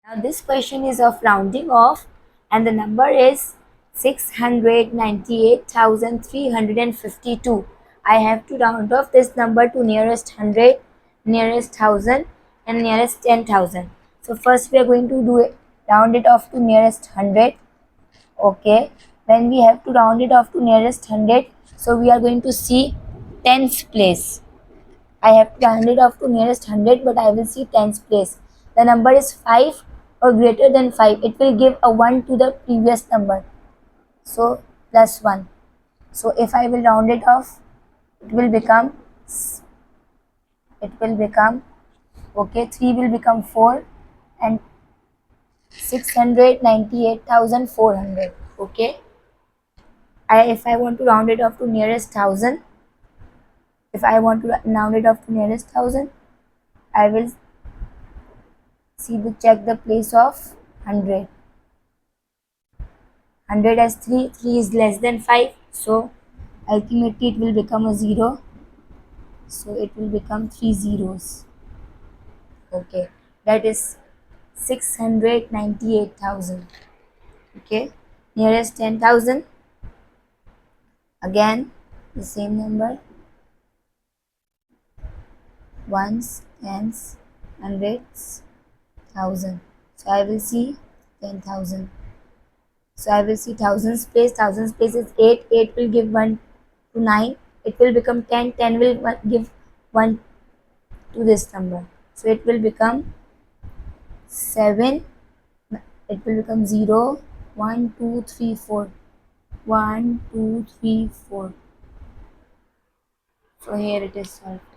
Now this question is of rounding off and the number is 698,352. I have to round off this number to nearest 100, nearest 1000 and nearest 10,000. So first we are going to do it, round it off to nearest 100. Okay, when we have to round it off to nearest 100, so we are going to see tens place. I have to round it off to nearest 100, but I will see tens place. The number is 5 or greater than 5. It will give a 1 to the previous number. So plus 1. So if I will round it off, it will become, okay, 3 will become 4 and 698,400. Okay. If I want to round it off to nearest 1000, if I want to round it off to nearest 1000, I will check the place of 100. 100 as 3, 3 is less than 5, so ultimately it will become a 0, so it will become 3 zeros. Okay, that is 698,000. Okay, nearest 10,000, again the same number, ones, tens, hundreds, thousand. So I will see 10,000. So I will see thousands place. Thousands place is 8. 8 will give 1 to 9. It will become 10. 10 will give 1 to this number. So it will become 7. It will become 0. 1, 2, 3, 4. 1, 2, 3, 4. So here it is solved.